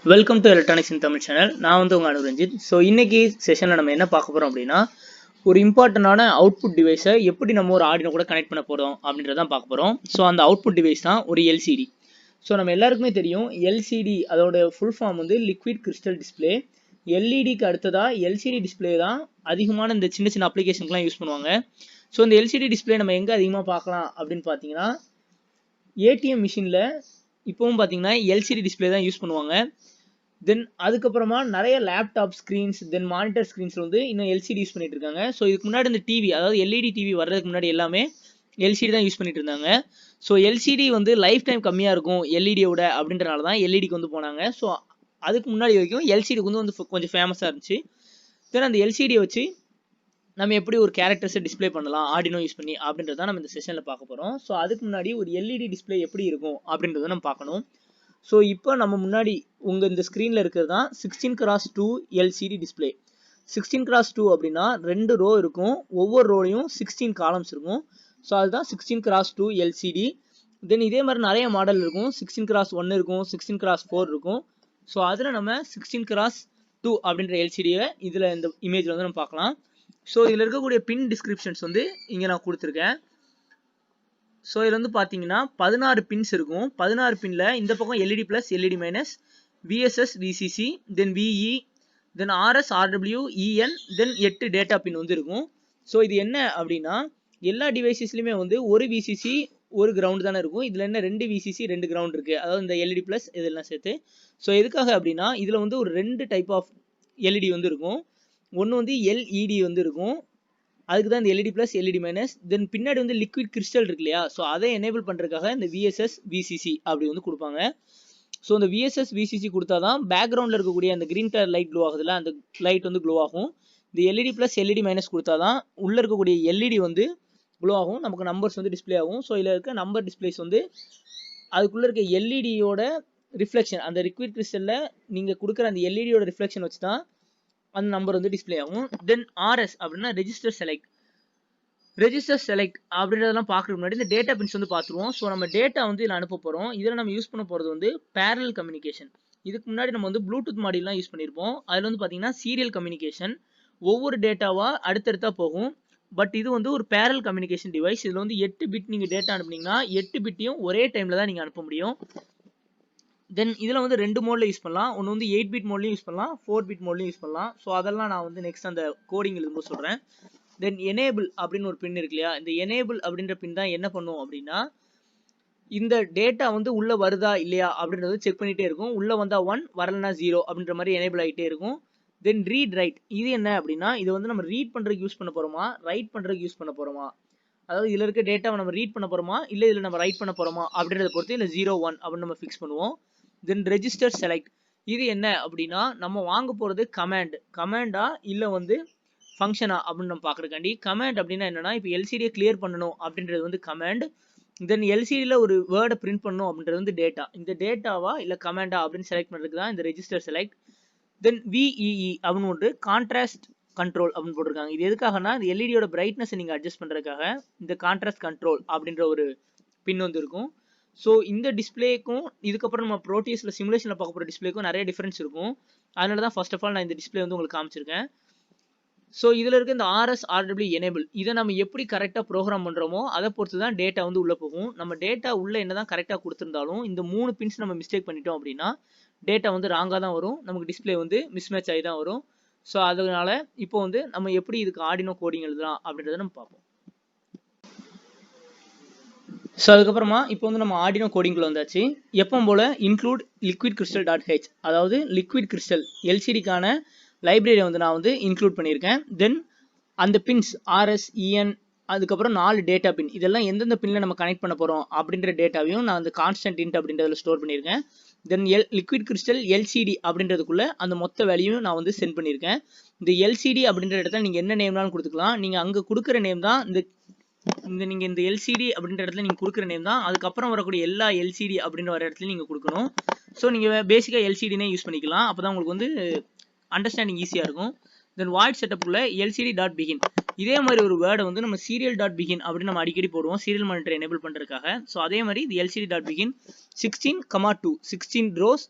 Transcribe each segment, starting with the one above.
Welcome to electronics in Tamil channel. நான் வந்து உங்கள் அனுரஞ்சித். ஸோ இன்னைக்கு செஷனில் நம்ம என்ன பார்க்க போகிறோம் அப்படின்னா, ஒரு இம்பார்ட்டண்டான அவுட்புட் டிவைஸை எப்படி நம்ம ஒரு ஆடினோ கூட கனெக்ட் பண்ண போகிறோம் அப்படின்றதான் பார்க்க போகிறோம். ஸோ அந்த அவுட்புட் டிவைஸ் தான் ஒரு எல்சிடி. ஸோ நம்ம எல்லாருக்குமே தெரியும் எல்சிடி அதோட ஃபுல் ஃபார்ம் வந்து லிக்விட் கிறிஸ்டல் டிஸ்பிளே. எல்இடிக்கு அடுத்ததாக எல்சிடி டிஸ்பிளே தான் அதிகமான இந்த சின்ன சின்ன அப்ளிகேஷனுக்குலாம் யூஸ் பண்ணுவாங்க. ஸோ இந்த எல்சிடி டிஸ்பிளே நம்ம எங்கே அதிகமாக பார்க்கலாம் அப்படின்னு பார்த்தீங்கன்னா, ஏடிஎம் மிஷினில் இப்போவும் பார்த்தீங்கன்னா எல்சிடி டிஸ்பிளே தான் யூஸ் பண்ணுவாங்க. தென் அதுக்கப்புறமா நிறைய லேப்டாப் ஸ்க்ரீன்ஸ் தென் மானிட்டர் ஸ்க்ரீன்ஸில் வந்து இன்னும் எல்சிடி யூஸ் பண்ணிட்டு இருக்காங்க. ஸோ இதுக்கு முன்னாடி இந்த டிவி, அதாவது எல்இடி டிவி வர்றதுக்கு முன்னாடி எல்லாமே எல்சிடி தான் யூஸ் பண்ணிட்டு இருந்தாங்க. ஸோ எல்சிடி வந்து லைஃப் டைம் கம்மியாக இருக்கும் எல்இடியோட அப்படின்றனால தான் எல்இடிக்கு வந்து போனாங்க. ஸோ அதுக்கு முன்னாடி வரைக்கும் எல்சிடிக்கு வந்து கொஞ்சம் ஃபேமஸாக இருந்துச்சு. தென் அந்த எல்சிடியை வச்சு நம்ம எப்படி ஒரு கேரக்டர்ஸை டிஸ்பிளே பண்ணலாம் ஆர்டினோ யூஸ் பண்ணி அப்படின்றத நம்ம இந்த செஷனில் பார்க்க போகிறோம். ஸோ அதுக்கு முன்னாடி ஒரு எல்இடி டிஸ்பிளே எப்படி இருக்கும் அப்படின்றத நம்ம பார்க்கணும். ஸோ இப்போ நம்ம முன்னாடி இந்த ஸ்க்ரீனில் இருக்கிறது தான் 16x2 எல்சிடி டிஸ்பிளே. 16x2 அப்படின்னா 2 ரோ இருக்கும், ஒவ்வொரு ரோலையும் 16 காலம்ஸ் இருக்கும். ஸோ அதுதான் 16x2 எல்சிடி. தென் இதே மாதிரி நிறைய மாடல் இருக்கும், 16x1 இருக்கும், 16x4 இருக்கும். ஸோ அதில் நம்ம 16x2 அப்படின்ற எல்சிடியை இதில் இந்த இமேஜில் வந்து நம்ம பார்க்கலாம். ஸோ இதில் இருக்கக்கூடிய பின் டிஸ்கிரிப்ஷன்ஸ் வந்து இங்கே நான் கொடுத்துருக்கேன். ஸோ இதில் வந்து பார்த்தீங்கன்னா 16 பின்ஸ் இருக்கும். 16 பின்ல இந்த பக்கம் LED plus, LED minus, VSS, VCC, then VE, then RS, RW, EN, then 8 data பின் வந்து இருக்கும். ஸோ இது என்ன அப்படின்னா, எல்லா டிவைசஸ்லையுமே வந்து ஒரு விசிசி ஒரு கிரவுண்ட் தானே இருக்கும். இதில் என்ன 2 விசிசி 2 கிரவுண்ட் இருக்குது, அதாவது இந்த எல்இடி ப்ளஸ் இதெல்லாம் சேர்த்து. ஸோ எதுக்காக அப்படின்னா, இதில் வந்து ஒரு 2 டைப் ஆஃப் எல்இடி வந்து இருக்கும். ஒன்று வந்து எல்இடி வந்து இருக்கும், அதுக்கு தான் இந்த எல்இடி ப்ளஸ், எல்இடி மைனஸ். தென் பின்னாடி வந்து லிக்விட் கிறிஸ்டல் இருக்கு இல்லையா, ஸோ அதை எனேபிள் பண்ணுறதுக்காக இந்த விஎஸ்எஸ், விசிசி அப்படி வந்து கொடுப்பாங்க. ஸோ இந்த விஎஸ்எஸ், விசிசி கொடுத்தா தான் பேக்ரவுண்டில் இருக்கக்கூடிய அந்த கிரீன் கலர் லைட் க்ளோ ஆகுதுல்ல, அந்த லைட் வந்து க்ளோ ஆகும். இந்த எல்இடி ப்ளஸ், எல்இடி மைனஸ் கொடுத்தா தான் உள்ளே இருக்கக்கூடிய எல்இடி வந்து க்ளோ ஆகும், நமக்கு நம்பர்ஸ் வந்து டிஸ்பிளே ஆகும். ஸோ இதில் இருக்க நம்பர் டிஸ்பிளேஸ் வந்து அதுக்குள்ளே இருக்க எல்இடியோட ரிஃப்ளெக்ஷன், அந்த லிக்விட் கிறிஸ்டலில் நீங்கள் கொடுக்குற அந்த எல்இடியோட ரிஃப்ளெக்ஷன் வச்சு தான் அந்த நம்பர் வந்து டிஸ்பிளே ஆகும். தென் ஆர்எஸ் அப்படின்னா ரெஜிஸ்டர் செலக்ட். ரெஜிஸ்டர் செலக்ட் அப்படின்றதெல்லாம் பார்க்கறதுக்கு முன்னாடி இந்த டேட்டா பின்ஸ் வந்து பார்த்துருவோம். ஸோ நம்ம டேட்டா வந்து இதில் அனுப்ப போகிறோம். இதில் நம்ம யூஸ் பண்ண போகிறது வந்து பேரலல் கம்யூனிகேஷன். இதுக்கு முன்னாடி நம்ம வந்து ப்ளூடூத் மாடிலாம் யூஸ் பண்ணியிருப்போம். அதில் வந்து பார்த்தீங்கன்னா சீரியல் கம்யூனிகேஷன், ஒவ்வொரு டேட்டாவாக அடுத்தடுத்தா போகும். பட் இது வந்து ஒரு பேரலல் கம்யூனிகேஷன் டிவைஸ். இதில் வந்து 8 பிட் நீங்கள் டேட்டா அனுப்புனீங்கன்னா 8 பிட்டையும் ஒரே டைமில் தான் நீங்கள் அனுப்ப முடியும். தென் இதில் வந்து 2 மோடில் யூஸ் பண்ணலாம். ஒன்று வந்து 8 பிட் மோட்லையும் யூஸ் பண்ணலாம், 4 பிட் மோட்லையும் யூஸ் பண்ணலாம். ஸோ அதெல்லாம் நான் வந்து நெக்ஸ்ட் அந்த கோடிங் எழுதும்போது சொல்கிறேன். தென் எனேபிள் அப்படின்னு ஒரு பின் இருக்கு இல்லையா, இந்த எனேபிள் அப்படின்ற பின் தான் என்ன பண்ணும் அப்படின்னா, இந்த டேட்டா வந்து உள்ளே வருதா இல்லையா அப்படின்றது செக் பண்ணிகிட்டே இருக்கும். உள்ளே வந்தால் 1, வரலன்னா 0 அப்படின்ற மாதிரி எனேபிள் ஆகிட்டே இருக்கும். தென் ரீட் ரைட், இது என்ன அப்படின்னா, இது வந்து நம்ம ரீட் பண்ணுறதுக்கு யூஸ் பண்ண போகிறோமா, ரைட் பண்ணுறதுக்கு யூஸ் பண்ண போகிறோமா, அதாவது இதில் இருக்க டேட்டாவை நம்ம ரீட் பண்ண போகிறோமா இல்லை இதில் நம்ம ரைட் பண்ண போகிறோமா அப்படின்றத பொறுத்து இல்லை 0, 1 அப்படின்னு நம்ம ஃபிக்ஸ் பண்ணுவோம். தென் ரெஜிஸ்டர் செலக்ட், இது என்ன அப்படின்னா, நம்ம வாங்க போகிறது கமாண்டா இல்லை வந்து ஃபங்க்ஷனா அப்படின்னு நம்ம பார்க்குறக்காண்டி. கமாண்ட் அப்படின்னா என்னன்னா, இப்போ எல்சிடியை கிளியர் பண்ணணும் அப்படின்றது வந்து கமாண்ட். தென் எல்சிடியில் ஒரு வேர்டை பிரிண்ட் பண்ணணும் அப்படின்றது வந்து டேட்டா. இந்த டேட்டாவா இல்லை கமாண்டா அப்படின்னு செலக்ட் பண்ணுறதுக்கு தான் இந்த ரெஜிஸ்டர் செலக்ட். தென் விஇஇ அப்படின்னு ஒன்று கான்ட்ராஸ்ட் கண்ட்ரோல் அப்படின்னு போட்டிருக்காங்க. இது எதுக்காகனா, இந்த எல்இடியோட பிரைட்னஸை நீங்கள் அட்ஜஸ்ட் பண்ணுறதுக்காக இந்த கான்ட்ராஸ்ட் கண்ட்ரோல் அப்படின்ற ஒரு பின் வந்து இருக்கும். ஸோ இந்த டிஸ்பிளேக்கும் இதுக்கப்புறம் நம்ம ப்ரோட்டியஸில் சிமுலேஷனில் பார்க்க போகிற டிஸ்பிளேக்கும் நிறைய டிஃப்ரென்ஸ் இருக்கும். அதனால தான் ஃபர்ஸ்ட் ஆஃப் ஆல் நான் இந்த டிஸ்பிளே வந்து உங்களுக்கு காமிச்சிருக்கேன். ஸோ இதில் இருக்க இந்த ஆர்எஸ், ஆர்டபிள்யூ எனேபிள், இதை நம்ம எப்படி கரெக்டாக ப்ரோக்ராம் பண்ணுறோமோ அதை பொறுத்து தான் டேட்டா வந்து உள்ளே போகும். நம்ம டேட்டா உள்ளே என்ன தான் கரெக்டாக கொடுத்துருந்தாலும் இந்த 3 பின்ஸ் நம்ம மிஸ்டேக் பண்ணிட்டோம் அப்படின்னா டேட்டா வந்து ராங்காக தான் வரும், நமக்கு டிஸ்பிளே வந்து மிஸ்மேட்ச் ஆகி தான் வரும். ஸோ அதனால இப்போ வந்து நம்ம எப்படி இதுக்கு ஆர்டினோ கோடிங் எழுதலாம் அப்படின்றத நம்ம பார்ப்போம். ஸோ அதுக்கப்புறமா இப்போ வந்து நம்ம ஆர்டினோ கோடிங்கில் வந்தாச்சு. எப்பவும் போல் இன்க்ளூட் லிக்விட் கிறிஸ்டல் .h, அதாவது லிக்விட் கிறிஸ்டல் எல்சிடிக்கான லைப்ரரியை வந்து நான் வந்து இன்க்ளூட் பண்ணியிருக்கேன். தென் அந்த பின்ஸ் ஆர்எஸ், இஎன், அதுக்கப்புறம் 4 டேட்டா பின், இதெல்லாம் எந்தெந்த பின்னில் நம்ம கனெக்ட் பண்ண போகிறோம் அப்படின்ற டேட்டாவையும் நான் அந்த கான்ஸ்டன்ட் இன்ட் அப்படின்றதுல ஸ்டோர் பண்ணியிருக்கேன். தென் லிக்விட் கிறிஸ்டல் எல்சிடி அப்படின்றதுக்குள்ளே அந்த மொத்த வேல்யூயும் நான் வந்து சென்ட் பண்ணியிருக்கேன். இந்த எல்சிடி அப்படின்ற இடத்துல நீங்கள் என்ன நேம்னாலும் கொடுத்துக்கலாம். நீங்கள் அங்கே கொடுக்குற நேம் தான் நீங்கள் இந்த எல்சிடி அப்படின்ற இடத்துல நீங்கள் கொடுக்குற நேம் தான் அதுக்கப்புறம் வரக்கூடிய எல்லா எல்சிடி அப்படின்ற வர இடத்துலையும் நீங்கள் கொடுக்கணும். ஸோ நீங்கள் பேசிக்காக எல்சிடினே யூஸ் பண்ணிக்கலாம், அப்போ தான் உங்களுக்கு வந்து அண்டர்ஸ்டாண்டிங் ஈஸியாக இருக்கும். தென் வாய்ட் செட்டப்புக்குள்ள lcd.begin, இதே மாதிரி ஒரு வேர்டை வந்து நம்ம serial.begin அப்படின்னு நம்ம அடிக்கடி போடுவோம் சீரியல் மானிட்டர் எனேபிள் பண்ணுறதுக்காக. ஸோ அதே மாதிரி இது lcd.begin 16,2 16 ரோஸ்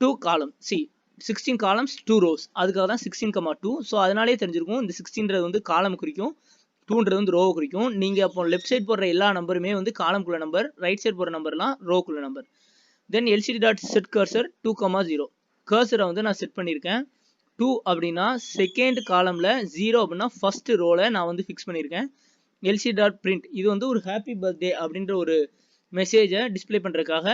2 காலம் சி 16 காலம்ஸ் 2 ரோஸ், அதுக்காக தான் 16,2. ஸோ அதனாலே தெரிஞ்சிருக்கும் இந்த 16ன்றது வந்து காலம் குறிக்கும், 2ன்றது வந்து ரோவை குறிக்கும். நீங்கள் அப்போ லெஃப்ட் சைட் போடுற எல்லா நம்பருமே வந்து காலம்குள்ள நம்பர், ரைட் சைட் போடுற நம்பர்லாம் ரோக்குள்ள நம்பர். தென் எல்சிடி டாட் செட் கர்சர் 2,0. கர்சரை வந்து நான் செட் பண்ணியிருக்கேன். 2 அப்படின்னா செகண்ட் காலமில், 0 அப்படின்னா ஃபர்ஸ்ட் ரோவில் நான் வந்து ஃபிக்ஸ் பண்ணியிருக்கேன். எல்சிடி டாட் பிரிண்ட் இது வந்து ஒரு ஹாப்பி பர்த்டே அப்படின்ற ஒரு மெசேஜை டிஸ்பிளே பண்ணுறதுக்காக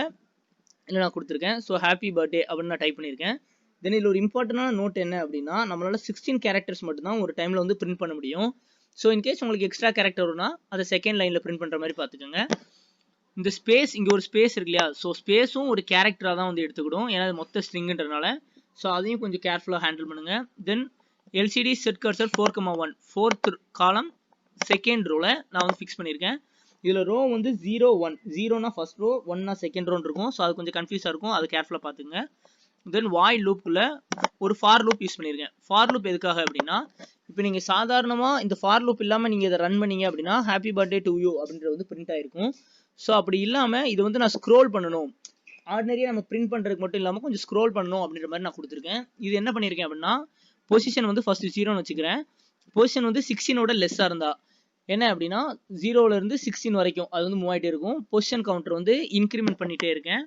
இல்லை நான் கொடுத்துருக்கேன். ஸோ ஹாப்பி பர்த்டே அப்படின்னு நான் டைப் பண்ணியிருக்கேன். தென் இதில் ஒரு இம்பார்ட்டண்டான நோட் என்ன அப்படின்னா, நம்மளால 16 கேரக்டர்ஸ் மட்டும்தான் ஒரு டைமில் வந்து பிரிண்ட் பண்ண முடியும். ஸோ இன்கேஸ் உங்களுக்கு எக்ஸ்ட்ரா கேரக்டர் வரும்னா அதை செகண்ட் லைனில் பிரிண்ட் பண்ணுற மாதிரி பார்த்துக்கோங்க. இந்த ஸ்பேஸ், இங்கே ஒரு ஸ்பேஸ் இருக்கு இல்லையா, ஸோ ஸ்பேஸும் ஒரு கேரக்டராக தான் வந்து எடுத்துக்கிடும், ஏன்னா அது மொத்த ஸ்ட்ரிங்குன்றனால. ஸோ அதையும் கொஞ்சம் கேர்ஃபுல்லாக ஹேண்டில் பண்ணுங்கள். தென் எல்சிடி செட் கர்சர் 4,1 4th காலம் செகண்ட் ரோவில் நான் வந்து ஃபிக்ஸ் பண்ணியிருக்கேன். இதில் ரோ வந்து 0, 1, 0னா ஃபர்ஸ்ட் ரோ, 1னா செகண்ட் ரோன்னு இருக்கும். ஸோ அது கொஞ்சம் கன்ஃபியூஸாக இருக்கும், அது கேர்ஃபுல்லாக பார்த்துங்க. தென் வாயில் லூப்புக்குள்ள ஒரு ஃபார் லூப் யூஸ் பண்ணியிருக்கேன். ஃபார் லூப் எதுக்காக அப்படின்னா, இப்போ நீங்கள் சாதாரணமாக இந்த ஃபார் லூப் இல்லாமல் நீங்கள் இதை ரன் பண்ணீங்க அப்படின்னா ஹாப்பி பர்த்டே டு யூ அப்படின்றது வந்து பிரிண்ட் ஆயிருக்கும். ஸோ அப்படி இல்லாமல் இது வந்து நான் ஸ்க்ரோல் பண்ணணும், ஆர்டினரியாக நம்ம பிரிண்ட் பண்ணுறதுக்கு மட்டும் இல்லாமல் கொஞ்சம் ஸ்க்ரோல் பண்ணணும் அப்படின்ற மாதிரி நான் கொடுத்துருக்கேன். இது என்ன பண்ணியிருக்கேன் அப்படின்னா, பொசிஷன் வந்து ஃபர்ஸ்ட் 0ன்னு வச்சுக்கிறேன். பொசிஷன் வந்து 16ஓட லெஸ்ஸாக இருந்தா என்ன அப்படின்னா 0லேருந்து 16 வரைக்கும் அது வந்து மூவ் ஆகிட்டே இருக்கும். பொசிஷன் கவுண்டர் வந்து இன்க்ரிமெண்ட் பண்ணிகிட்டே இருக்கேன்.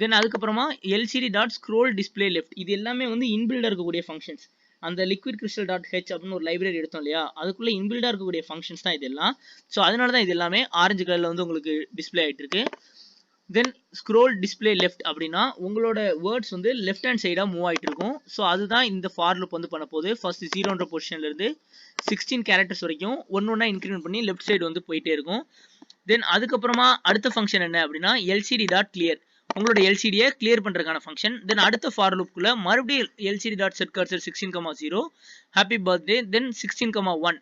தென் அதுக்கப்புறமா LCD dot scroll display left, இது எல்லாமே வந்து இன்பில்டாக இருக்கக்கூடிய ஃபங்க்ஷன்ஸ். அந்த லிக்விட் கிறிஸ்டல் டாட் ஹெச் அப்படின்னு ஒரு லைப்ரரி எடுத்தோம் இல்லையா, அதுக்குள்ளே இன்பில்டாக இருக்கக்கூடிய ஃபங்க்ஷன்ஸ் தான் இதெல்லாம். ஸோ அதனால தான் இது எல்லாமே ஆரஞ்சு கலரில் வந்து உங்களுக்கு டிஸ்பிளே ஆகிட்டு இருக்கு. தென் ஸ்க்ரோல் டிஸ்பிளே லெஃப்ட் அப்படின்னா உங்களோட வேர்ட்ஸ் வந்து லெஃப்ட் ஹேண்ட் சைடாக மூவ் ஆகிட்டு இருக்கும். ஸோ அதுதான் இந்த ஃபார் லூப் வந்து பண்ண போகுது. ஃபர்ஸ்ட் 0ன்ற பொசிஷன்லேருந்து 16 கேரக்டர்ஸ் வரைக்கும் ஒன்றா இன்க்ரிமெண்ட் பண்ணி லெஃப்ட் சைடு வந்து போயிட்டே இருக்கும். தென் அதுக்கப்புறமா அடுத்த ஃபங்க்ஷன் என்ன அப்படின்னா எல்சிடி டாட் கிளியர், உங்களோட எல்சிடியை கிளியர் பண்ணுறதுக்கான ஃபங்க்ஷன். தென் அடுத்த ஃபார் லூப்புக்குள்ள மறுபடியும் LCD dot set cursor 16,0 happy birthday, then 16,1.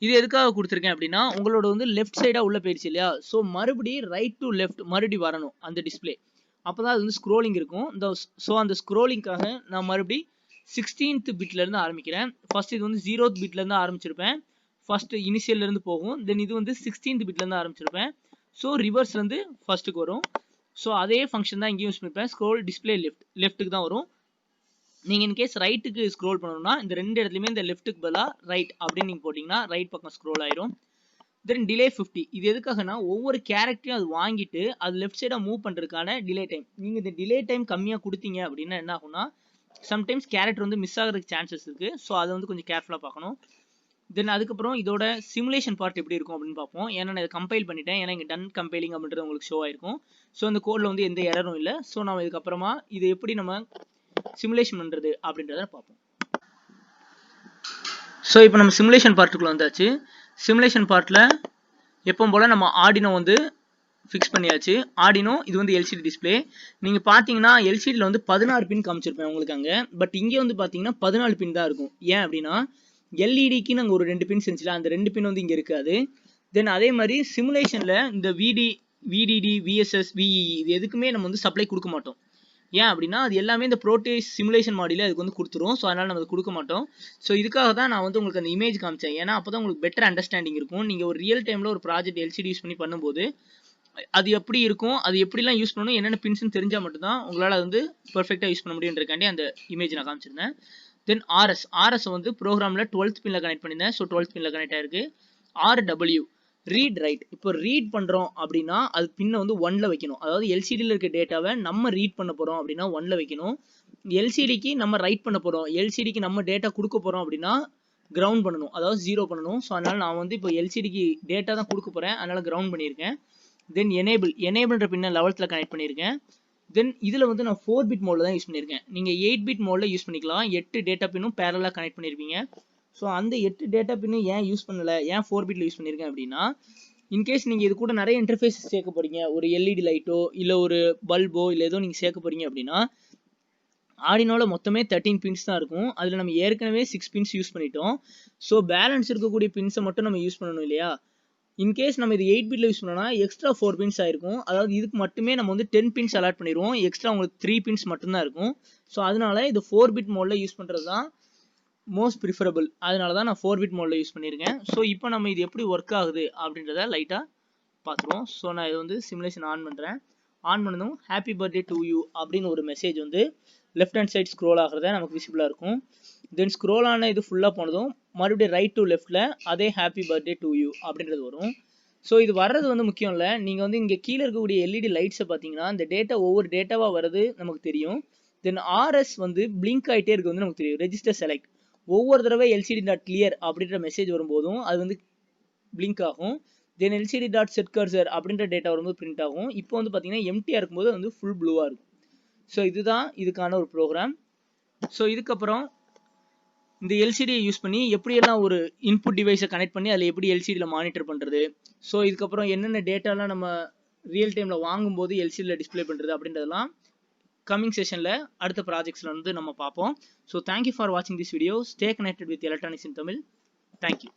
இது எதுக்காக கொடுத்துருக்கேன் அப்படின்னா உங்களோட வந்து லெஃப்ட் சைடாக உள்ள போயிடுச்சு இல்லையா, ஸோ மறுபடியும் ரைட் டு லெஃப்ட் மறுபடியும் வரணும் அந்த டிஸ்பிளே, அப்போ தான் அது வந்து ஸ்க்ரோலிங் இருக்கும். ஸோ அந்த ஸ்க்ரோலிங்காக நான் மறுபடியும் 16th பிட்லேருந்து ஆரம்பிக்கிறேன். ஃபர்ஸ்ட் இது வந்து 0th பிட்லேருந்து ஆரம்பிச்சிருப்பேன், ஃபர்ஸ்ட் இனிஷியல்லேருந்து போகும். தென் இது வந்து 16th பிட்லேருந்து ஆரம்பிச்சிருப்பேன், ஸோ ரிவர்ஸ்லேருந்து ஃபர்ஸ்ட்டுக்கு வரும். ஸோ அதே ஃபங்க்ஷன் தான் இங்கேயும் யூஸ் பண்ணிப்பேன். ஸ்க்ரோல் டிஸ்பிளே லெஃப்ட்டுக்கு தான் வரும். நீங்கள் இன்கேஸ் ரைட்டுக்கு ஸ்க்ரோல் பண்ணணும்னா இந்த ரெண்டு இடத்துலையுமே இந்த லெஃப்ட்டுக்கு பதிலாக ரைட் அப்படின்னு நீங்கள் போட்டிங்கன்னா ரைட் பக்கம் ஸ்க்ரோல் ஆயிரும். தென் டிலே 50, இது எதுக்காகனா ஒவ்வொரு கேரக்டரையும் அது வாங்கிட்டு அது லெஃப்ட் சைடாக மூவ் பண்ணுறதுக்கான டிலே டைம். நீங்கள் இந்த டிலே டைம் கம்மியாக கொடுத்தீங்க அப்படின்னா என்ன ஆகும்னா சம்டைம்ஸ் கேரக்டர் வந்து மிஸ் ஆகிறதுக்கு சான்சஸ் இருக்குது. ஸோ அதை வந்து கொஞ்சம் கேர்ஃபுல்லாக பார்க்கணும். தென் அதுக்கப்புறம் இதோட சிமுலேஷன் பார்ட் எப்படி இருக்கும் அப்படின்னு பார்ப்போம். ஏன்னா நான் இதை கம்பைல் பண்ணிட்டேன், ஏன்னா இங்கே டன் கம்பைலிங் அப்படின்றது உங்களுக்கு ஷோ ஆயிருக்கும். ஸோ இந்த கோடில் வந்து எந்த எரரும் இல்லை. ஸோ நம்ம இதுக்கப்புறமா இது எப்படி நம்ம சிமுலேஷன் பண்ணுறது அப்படின்றத பார்ப்போம். ஸோ இப்போ நம்ம சிமுலேஷன் பார்ட்டுக்குள்ள வந்தாச்சு. சிமுலேஷன் பார்ட்டில் எப்பவும் போல் நம்ம ஆர்டினோ வந்து ஃபிக்ஸ் பண்ணியாச்சு. ஆர்டினோ இது வந்து எல்சிடி டிஸ்பிளே. நீங்கள் பார்த்தீங்கன்னா எல்சிடியில் வந்து 16 பின் காமிச்சிருப்பேன் உங்களுக்கு அங்கே, பட் இங்கே வந்து பார்த்தீங்கன்னா 14 பின் தான் இருக்கும். ஏன் அப்படின்னா எல்இடிக்கு நாங்கள் ஒரு 2 பின்ஸ் இருந்துச்சுல, அந்த 2 பின் வந்து இங்கே இருக்காது. தென் அதே மாதிரி சிமுலேஷனில் இந்த விடிடி விஎஸ்எஸ் விஇஇ இது எதுக்குமே நம்ம வந்து சப்ளை கொடுக்க மாட்டோம். ஏன் அப்படின்னா அது எல்லாமே இந்த ப்ரோட்டேஸ் சிமுலேஷன் மாடியில் அதுக்கு வந்து கொடுத்துரும். ஸோ அதனால் நம்ம அது கொடுக்க மாட்டோம். ஸோ இதுக்காக தான் நான் வந்து உங்களுக்கு அந்த இமேஜ் காமிச்சேன். ஏன்னா அப்போ தான் உங்களுக்கு பெட்டர் அண்டர்ஸ்டாண்டிங் இருக்கும். நீங்கள் ஒரு ரியல் டைமில் ஒரு ப்ராஜெக்ட் எல்சிடி யூஸ் பண்ணி பண்ணும்போது அது எப்படி இருக்கும், அது எப்படிலாம் யூஸ் பண்ணணும், என்னென்ன பின்ஸ்னு தெரிஞ்சால் மட்டும்தான் உங்களால் அது வந்து பெர்ஃபெக்டாக யூஸ் பண்ண முடியுன்றக்காண்டி அந்த இமேஜ் நான் காமிச்சிருந்தேன். தென் ஆர்எஸ் வந்து ப்ரோக்ராமில் 12th பின்ல கனெக்ட் பண்ணியிருந்தேன். ஸோ 12th பின்ல கனெக்ட் ஆயிருக்கு. RW ரீட் ரைட், இப்போ ரீட் பண்ணுறோம் அப்படின்னா அது பின்ன வந்து 1ல் வைக்கணும். அதாவது எல்சிடியில் இருக்க டேட்டாவை நம்ம ரீட் பண்ண போகிறோம் அப்படின்னா 1ல் வைக்கணும். எல்சிடிக்கு நம்ம ரைட் பண்ண போகிறோம், எல்சிடிக்கு நம்ம டேட்டா கொடுக்க போகிறோம் அப்படின்னா கிரவுண்ட் பண்ணணும், அதாவது 0 பண்ணணும். ஸோ அதனால் நான் வந்து இப்போ எல்சிடிக்கு டேட்டா தான் கொடுக்க போகிறேன், அதனால் கிரவுண்ட் பண்ணியிருக்கேன். தென் எனேபிள்ன்ற பின்ன 11th கனெக்ட் பண்ணியிருக்கேன். தென் இதில் வந்து நான் 4 பிட் மோடில் தான் யூஸ் பண்ணியிருக்கேன். நீங்கள் 8 பிட் மோடில் யூஸ் பண்ணிக்கலாம். 8 டேட்டா பின்னும் பேரலாக கனெக்ட் பண்ணியிருப்பீங்க. ஸோ அந்த 8 டேட்டா பின்னும் ஏன் யூஸ் பண்ணலை, ஏன் 4 பிட்டில் யூஸ் பண்ணியிருக்கேன் அப்படின்னா இன்கேஸ் நீங்கள் இது கூட நிறைய இன்டர்ஃபேஸ் சேர்க்க போகிறீங்க, ஒரு எல்இடி லைட்டோ இல்லை ஒரு பல்போ இல்லை ஏதோ நீங்கள் சேர்க்க போகிறீங்க அப்படின்னா ஆர்டினோவில் மொத்தமே 13 பின்ஸ் தான் இருக்கும். அதில் நம்ம ஏற்கனவே 6 பின்ஸ் யூஸ் பண்ணிட்டோம். ஸோ பேலன்ஸ் இருக்கக்கூடிய பின்ஸை மட்டும் நம்ம யூஸ் பண்ணணும் இல்லையா. இன்கேஸ் நம்ம இது 8 பிட்டில் யூஸ் பண்ணோம்னா எக்ஸ்ட்ரா 4 பின்ஸ் ஆயிருக்கும். அதாவது இதுக்கு மட்டுமே நம்ம வந்து 10 பின்ஸ் அலாட் பண்ணிடுவோம், எக்ஸ்ட்ரா உங்களுக்கு 3 பின்ஸ் மட்டும்தான் இருக்கும். ஸோ அதனால இது 4 பிட் மோடில் யூஸ் பண்ணுறது தான் மோஸ்ட் ப்ரிஃபரபிள். அதனால தான் நான் 4 பிட் மோடில் யூஸ் பண்ணியிருக்கேன். ஸோ இப்போ நம்ம இது எப்படி ஒர்க் ஆகுது அப்படின்றத லைட்டாக பார்த்துருவோம். ஸோ நான் இது வந்து சிமுலேஷன் ஆன் பண்ணுறேன். ஆன் பண்ணதும் ஹாப்பி பர்த்டே டு யூ அப்படின்னு ஒரு மெசேஜ் வந்து லெஃப்ட் ஹேண்ட் சைட் ஸ்க்ரோல் ஆகிறத நமக்கு விசிபிளாக இருக்கும். தென் ஸ்க்ரோல் ஆன இது ஃபுல்லாக போனதும் மறுபடியும் ரைட் டு லெஃப்ட்டில் அதே ஹாப்பி பர்த்டே டு யூ அப்படின்றது வரும். ஸோ இது வர்றது வந்து முக்கியம் இல்லை. நீங்கள் வந்து இங்கே கீழே இருக்கக்கூடிய எல்இடி லைட்ஸை பார்த்தீங்கன்னா இந்த டேட்டா ஒவ்வொரு டேட்டாவாக வர்றது நமக்கு தெரியும். தென் ஆர்எஸ் வந்து பிளிங்க் ஆகிட்டே இருக்கு வந்து நமக்கு தெரியும். ரெஜிஸ்டர் செலக்ட் ஒவ்வொரு தடவை எல்சிடி டாட் கிளியர் அப்படின்ற மெசேஜ் வரும்போதும் அது வந்து பிளிங்க் ஆகும். தென் எல்சிடி டாட் செட் கர்சர் அப்படின்ற டேட்டா வரும்போது பிரிண்ட் ஆகும். இப்போ வந்து பார்த்தீங்கன்னா எம்டியாக இருக்கும்போது வந்து ஃபுல் ப்ளூவாக இருக்கும். ஸோ இதுதான் இதுக்கான ஒரு ப்ரோக்ராம். ஸோ இதுக்கப்புறம் இந்த எல்சிடியை யூஸ் பண்ணி எப்படியெல்லாம் ஒரு இன்புட் டிவைஸை கனெக்ட் பண்ணி அதில் எப்படி எல்சிடியில் மானிட்டர் பண்ணுறது, ஸோ இதுக்கப்புறம் என்னென்ன டேட்டாலாம் நம்ம ரியல் டைமில் வாங்கும்போது எல்சிடியில் டிஸ்பிளே பண்ணுறது அப்படின்றதெல்லாம் கமிங் செஷனில் அடுத்த ப்ராஜெக்ட்ஸில் வந்து நம்ம பார்ப்போம். ஸோ தேங்க்யூ ஃபார் வாட்சிங் this video. Stay connected with electronics in Tamil. Thank you.